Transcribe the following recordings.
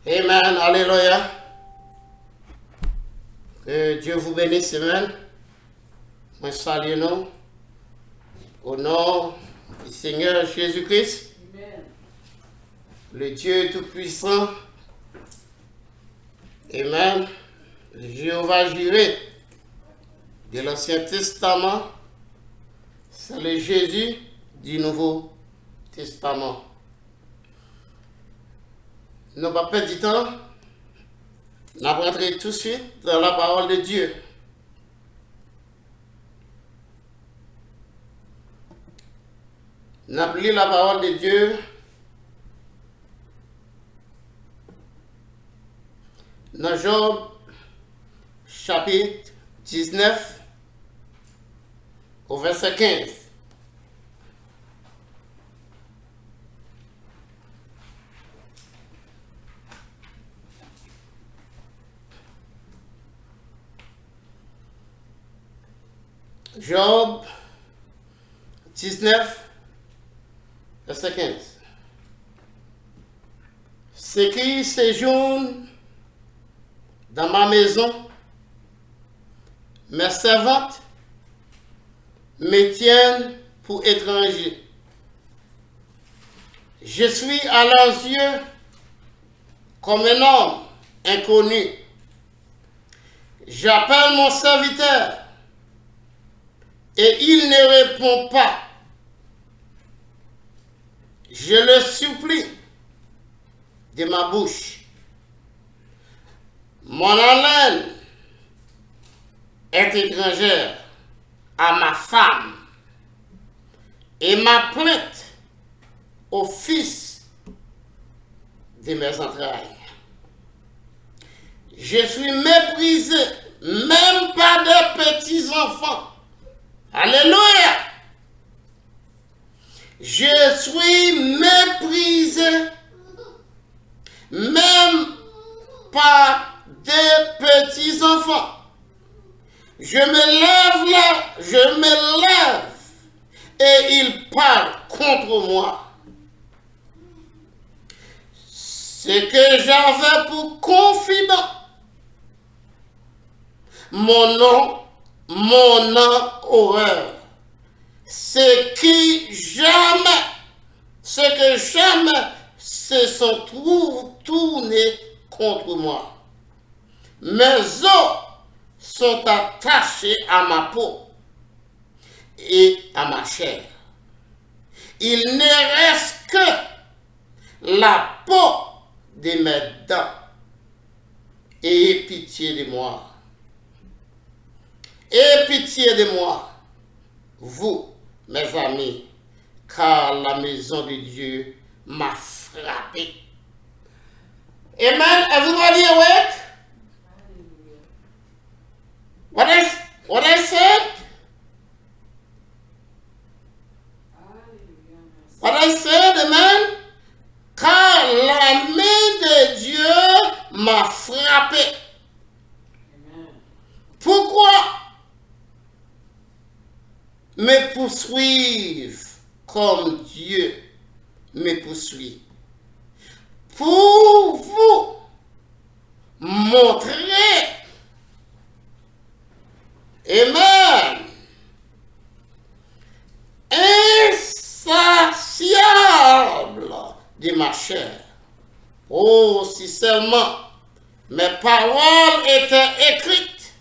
Amen, alléluia. Que Dieu vous bénisse, amen. Moi salue nous au nom du Seigneur Jésus-Christ, le Dieu Tout-Puissant. Amen. Le Jéhovah Jireh de l'Ancien Testament, c'est le Jésus du Nouveau Testament. Nous ne pas perdre du temps, nous allons rentrer tout de suite dans la parole de Dieu. Nous allons lire la parole de Dieu dans Job chapitre 19 au verset 15. Job 19, verset 15. Ceux qui séjournent dans ma maison, mes servantes, me tiennent pour étranger. Je suis à leurs yeux comme un homme inconnu. J'appelle mon serviteur et il ne répond pas. Je le supplie de ma bouche. Mon haleine est étrangère à ma femme et ma plainte au fils de mes entrailles. Je suis méprisé même par des petits enfants. Alléluia! Je suis méprisé même par des petits enfants. Je me lève et ils parlent contre moi. Ce que j'avais pour confident, mon nom horreur. Ce que jamais se sont tournés contre moi. Mes os sont attachés à ma peau et à ma chair. Il ne reste que la peau de mes dents. Ayez pitié de moi. Ayez pitié de moi, vous, mes amis, car la maison de Dieu m'a frappé. Amen. Everybody awake? What I said? What I said, amen? Car la main de Dieu m'a frappé. Pourquoi me poursuivre comme Dieu me poursuit? Pour vous montrer, amen, insatiable de ma chair. Oh, si seulement mes paroles étaient écrites,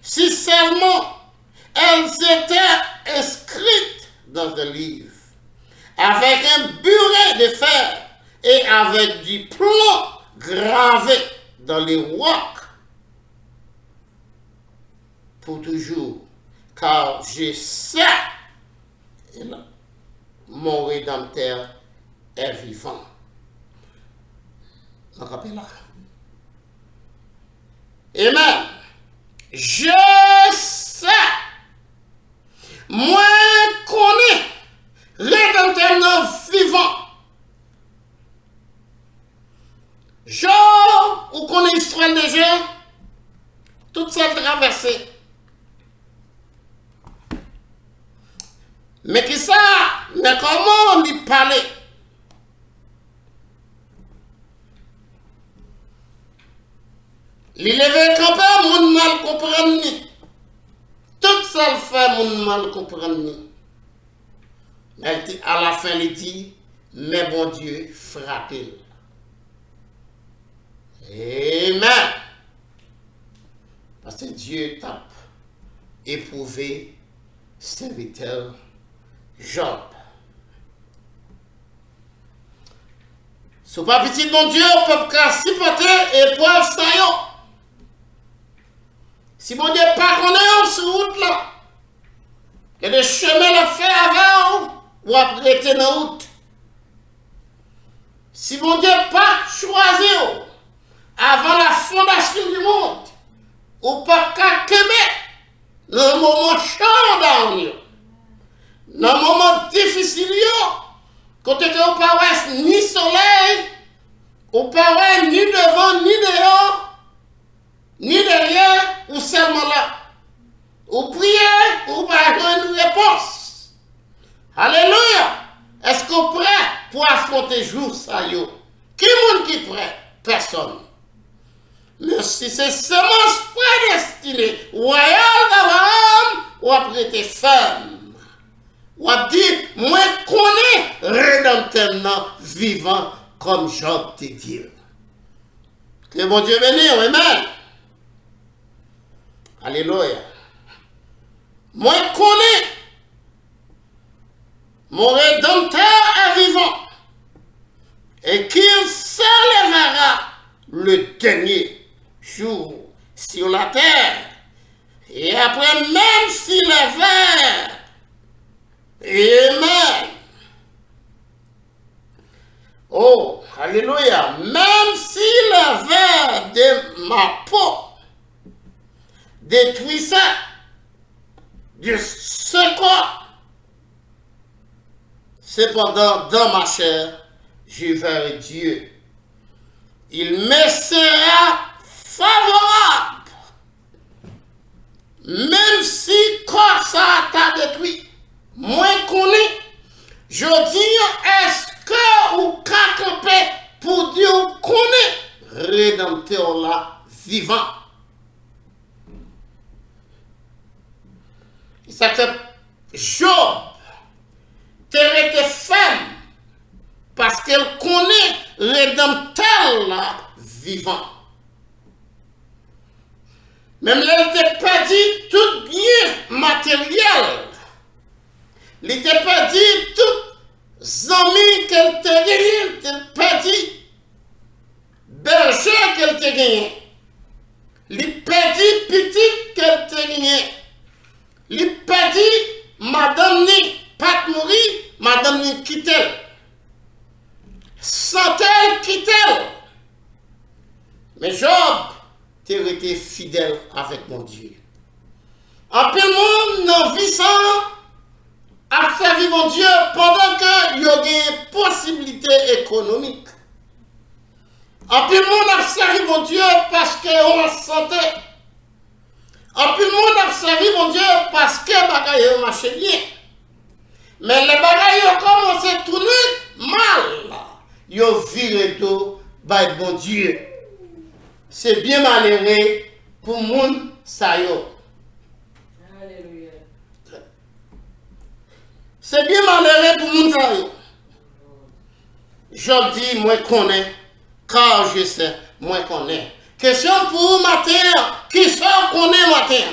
si seulement elles étaient inscrites dans un livre, avec un burin de fer et avec du plomb gravé dans les rocs pour toujours, car je sais que mon Rédempteur est vivant. Amen. Je sais, moi connais Rédempteur vivant. Job, vous connaissez l'histoire de Job? Toute celle traversée. Mais qui ça? Mais comment lui parler? Li leve campé, moun mal comprendre ni. Tout ça le fait, moun mal comprendre ni. À la fin, il dit, mais bon Dieu, frappez-le. Amen. Parce que Dieu t'a éprouvé serviteur Job. Ce pas petit bon Dieu, peut pas supporter épreuve ça yo. Si bon Dieu pas connaît sur route là, il y a des chemins à faire avant ou après être dans route. Si bon Dieu pas choisi avant la fondation du monde, ou pas qu'à Québec, dans le moment chaud dans le moment difficile, côté que vous pas ni soleil, ou pas ni devant, ni dehors, ni derrière, ou seulement là. Ou priez, ou pas une réponse. Alléluia. Est-ce qu'on est prêt pour affronter jour ça yo? Qui monde qui est prêt? Personne. Mais si c'est semence prédestinée, royal d'Abraham, ou après tes femmes, ou a dit, moi connais rédempteur vivant comme Job te dit. Que bon Dieu bénisse, amen. Alléluia. Moi connais mon rédempteur est vivant et qu'il s'élèvera le dernier jour sur la terre. Et après, même s'il est vert, amen. Oh, alléluia. Même s'il est vert de ma peau, détruit ça, de ce corps. Cependant, dans ma chair, je verrai Dieu. Il me sera favorable. Même si corps ça t'a détruit, moi connais, je dis, est-ce que ou qu'à camper pour Dieu connaît, rédempteur là, vivant. Ça que Job t'es été femme parce qu'elle connaît rédempteur là vivant. Même elle t'a perdu tout bien matériel. Elle t'a perdu tout amis qu'elle t'a gagné, elle t'a perdu berger qu'elle t'a gagné. Elle perdu petite qu'elle t'a gagné. Il perdu, madame ni pas mourir, madame ni quitte. Sans elle quitte. Mais Job, tu as été fidèle avec mon Dieu. En peu de monde, dans vie sans, a servi mon Dieu pendant qu'il y a des possibilités économiques. En peu de monde a servi mon Dieu parce qu'on sentait. En plus, le monde a servi mon Dieu parce que les bagailles ont marché bien. Mais les bagailles ont commencé à tourner mal. Ils ont viré tout par bon Dieu. C'est bien malheureux pour le monde, ça y est. Alléluia. C'est bien malheureux pour le monde, ça y est. Je dis, moi, je connais, car je sais, moi, je connais. Question pour vous matin, qui sont connaît matin?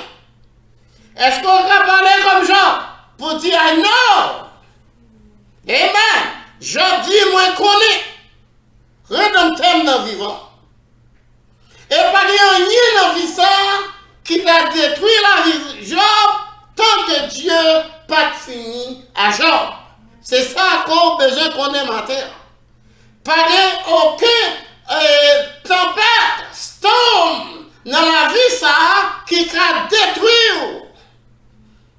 Est-ce qu'on va parler comme Jean pour dire non? Amen. Je dis, moi, connais. Rédempteur dans vivant. Et pas de rien dans vie ça qui va détruire la vie de Job tant que Dieu pas fini à Job. C'est ça qu'on a besoin qu'on ait matin. Pas de aucun tempête, storm dans la vie ça qui va détruire.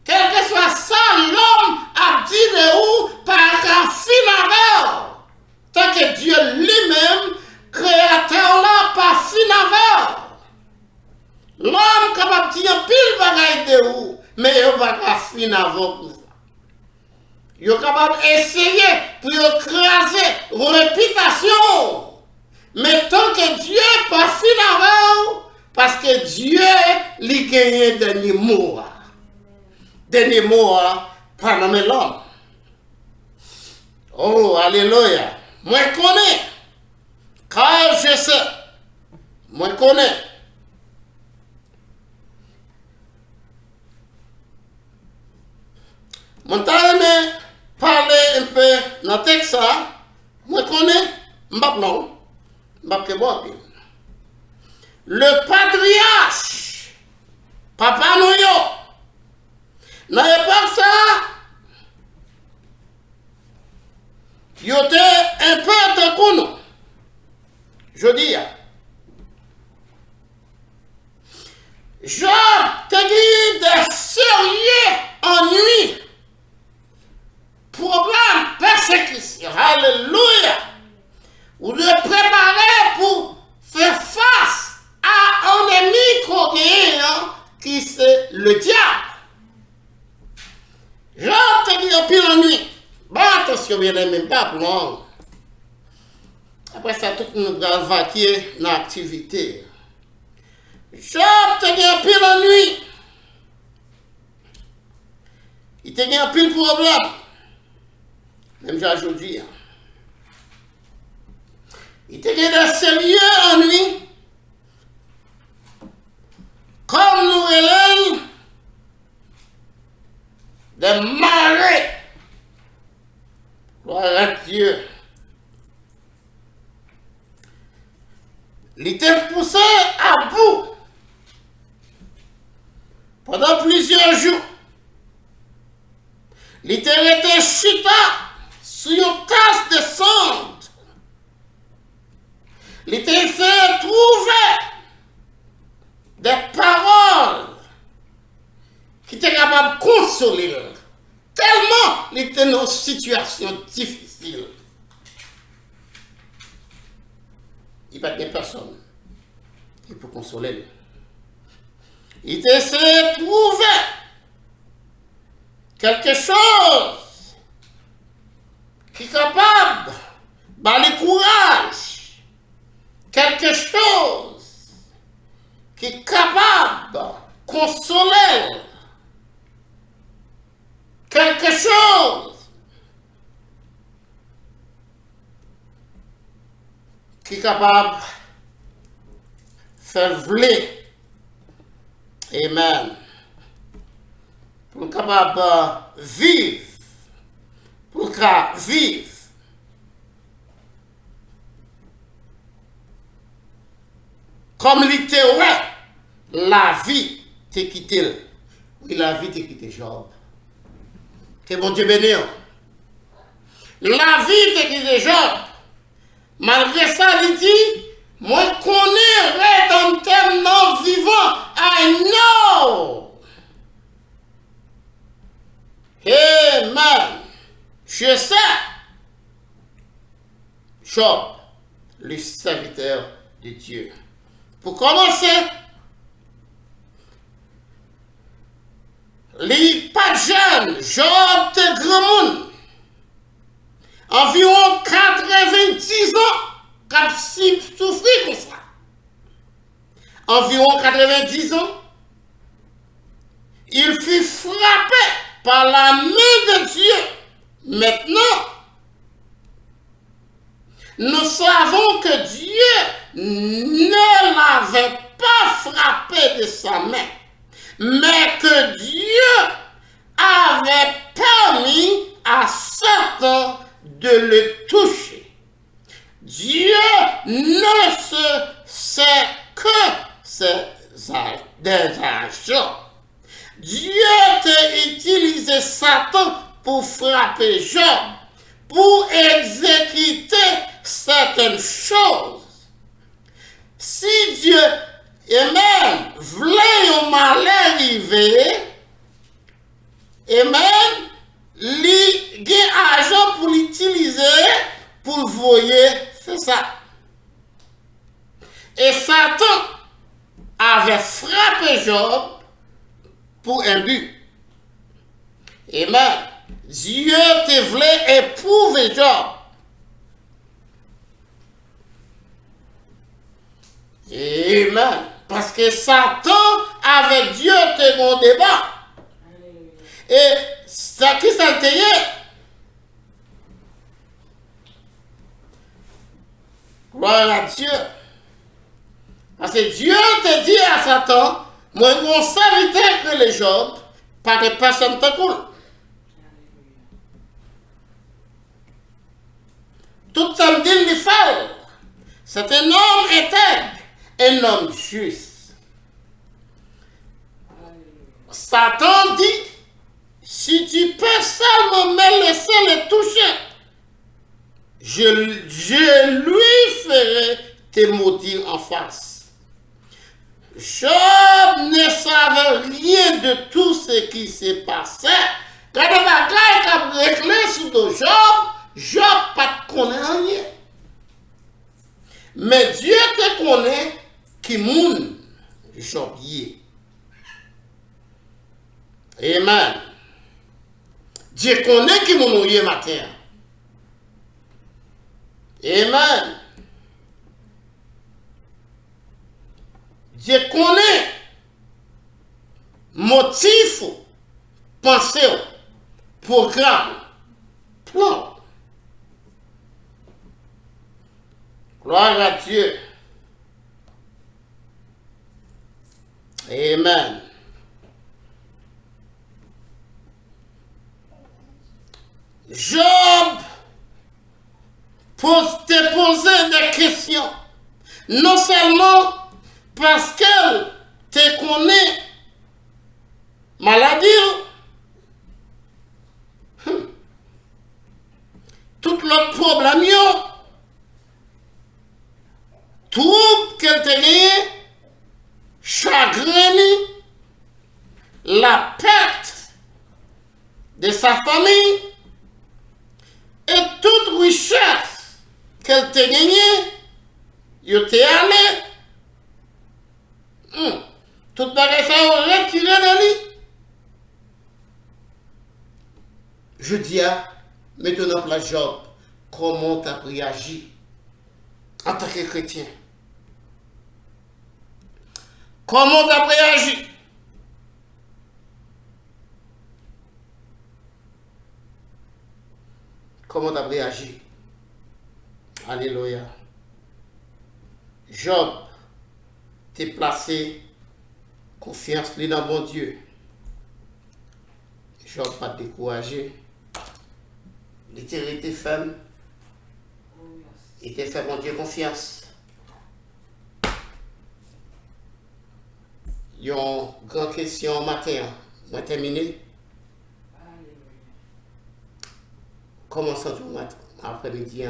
Quel que soit ça, l'homme a dit de où par un fin. Tant que Dieu lui-même, créateur là, pas fin. L'homme capable de dire pile bagaille de où, mais il va pas fin avant pour ça. Il est capable d'essayer pour écraser vos réputations. Mais tant que Dieu pas fin avant, parce que Dieu lui gagne dernier mot. Dernier mot, pas nommer l'homme. Oh, alléluia. Moi, je connais. Car je sais. Moi, je connais. Mon aimé parler un peu dans le texte, moi, je connais. M'bap non. M'bap que bon. Le patriarche, Papa Noyo, dans l'époque ça, il était un peu de nous. Je dis, Job te dit de sérieux ennuis, problèmes, persécutions, alléluia, ou de préparer pour faire face à un ennemi coréen qui c'est le diable. Job te dit en pile ennui. Bon, attention, bien même pas pour moi. Après ça, tout le monde va vaquer dans l'activité. Job te dit en pile ennui. Il te dit en pile problème. Même j'ajoutis. Il te dit de sérieux ennui. Comme nous relèvons des marées. Gloire à Dieu. Il était poussé à bout pendant plusieurs jours. Il était resté chuta sur une tasse de cendre. Il était fait trouver des paroles qui étaient capables de consoler. Tellement il était dans une situation difficile. Il n'y a pas de personne qui peut consoler. Il était essayé de trouver quelque chose qui est capable de courage. Quelque chose qui est capable de consoler. Quelque chose qui est capable de faire vler. Amen. Pour capable de vivre. Pour vivre. Comme l'était, ouais, la vie t'a quitté. Oui, la vie t'a quitté Job. Que mon Dieu bénisse. La vie t'a quitté Job. Malgré ça, il dit, moi je connais rédempteur vivant. I know. Amen. Je sais. Job, le serviteur de Dieu. Pour commencer, les pas jeunes, Job de grand monde, environ 90 ans, qui a souffert comme ça. Environ 90 ans, il fut frappé par la main de Dieu. Maintenant, nous savons que Dieu ne l'avait pas frappé de sa main, mais que Dieu avait permis à Satan de le toucher. Dieu ne sait que des agents. Dieu a utilisé Satan pour frapper Job, pour exécuter certaines choses. Si Dieu, amen, voulait un mal arriver, amen, il y a argent pour l'utiliser, pour voyer, c'est ça. Et Satan avait frappé Job pour un but. Amen. Dieu te voulait éprouver Job. Amen. Parce que Satan avec Dieu te bon débat. Et ça qui ça te y gloire à Dieu. Parce que Dieu te dit à Satan, moi, mon serviteur que les Job, pas que personne te coule. Tout ça me dit le fait. C'est un homme intègre, un homme juste. Satan dit, si tu peux seulement me laisser le toucher, je lui ferai te maudire en face. Job ne savait rien de tout ce qui s'est passé. Quand les bagailles ont réglé sous de Job pas te connaît rien. Mais Dieu te connaît qui moun Job y est. Amen. Dieu connaît qui moun y est matin. Amen. Dieu connaît motif, pensée, programme, plan. Gloire à Dieu. Amen. Job te poser des questions. Non seulement parce qu'elle te connaît maladie, tout le problème, tout qu'elle te gagné, chagrin, la perte de sa famille et toute richesse qu'elle te gagné, il t'est allé. Tout bagage ça retiré de lui. Je dis à maintenant la Job, comment tu as réagi en tant que chrétien? Comment tu as réagi? Comment tu as réagi? Alléluia. Job t'es placé confiance dans bon Dieu. Job pas découragé. Il était ferme. Il était fait bon Dieu confiance. Il y a une grande question matin. Moi terminé. Comment ça tout après-midi?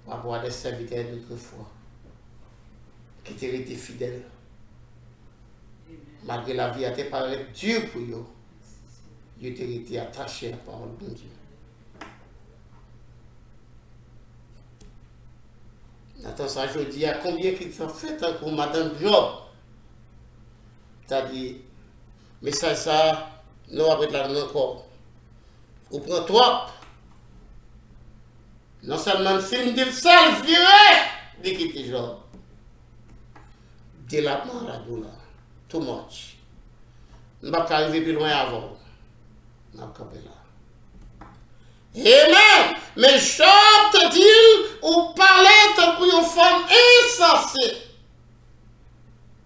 On va voir des serviteurs d'autrefois qui étaient restés fidèles. Malgré la vie a été paraît dure pour eux, ils étaient restés attachés à la parole de Dieu. Attends, ça, je dis à combien qu'ils sont faits pour Madame Job? C'est-à-dire, mais ça, nous après la encore. Vous prenez toi. Non seulement film de seul viré de quitter Job. De la mort à douleur. Too much. Je ne vais pas arriver plus loin avant. Je vais camper là. Amen. Mais Job te dit, ou parler tant pour une femme insensée.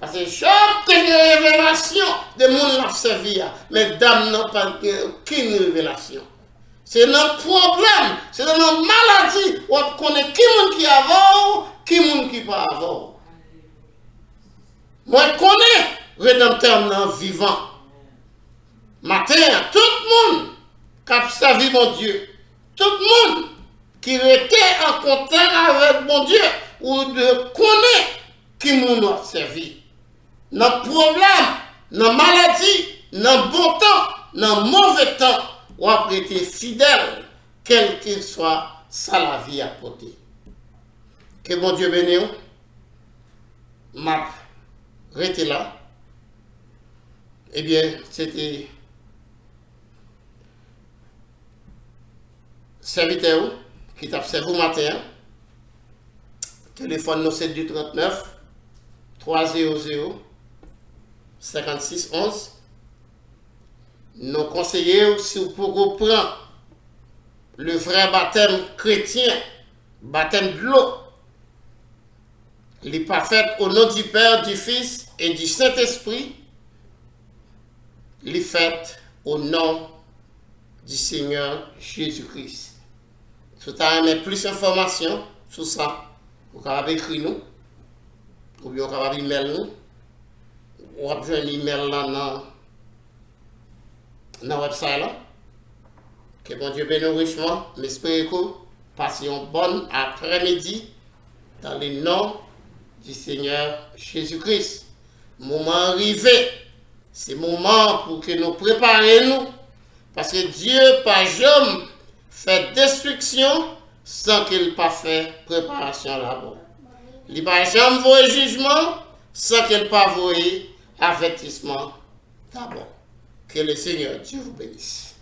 Parce que Job te dit une révélation de mon l'a servi. Mais dame n'a pas aucune révélation. C'est notre problème, c'est notre maladie. On connaît qui a avant, qui pas avant. Moi, je connais rédempteur vivant. Matin, tout le monde qui a servi mon Dieu, tout le monde qui était en contact avec mon Dieu, ou de connaître qui nous a servi. Notre problème, notre maladie, notre bon temps, notre mauvais temps, ou a été fidèle, quel qu'il soit, ça la vie à côté. Que mon Dieu bénisse, m'a arrêté là. Eh bien, c'était serviteur qui t'a observé au matin. Téléphone nous c'est du 39 300 56 11. Nous conseillons si vous pouvez prendre le vrai baptême chrétien, baptême de l'eau. Il n'est pas fait au nom du Père, du Fils et du Saint-Esprit. Il est fait au nom du Seigneur Jésus-Christ. Si vous avez plus d'informations sur ça, vous pouvez écrire nous, ou bien vous pouvez email nous, ou vous pouvez email là dans le website là. Que bon Dieu bénisse richement. J'espère que vous passez une bonne après-midi dans le nom du Seigneur Jésus-Christ. Moment arrivé, c'est le moment pour que nous préparions, parce que Dieu, par jamais, fait destruction sans qu'il pas fait préparation là-bas. Il n'a jamais voyé jugement sans qu'il pas voyé avertissement d'abord. Que le Seigneur Dieu vous bénisse.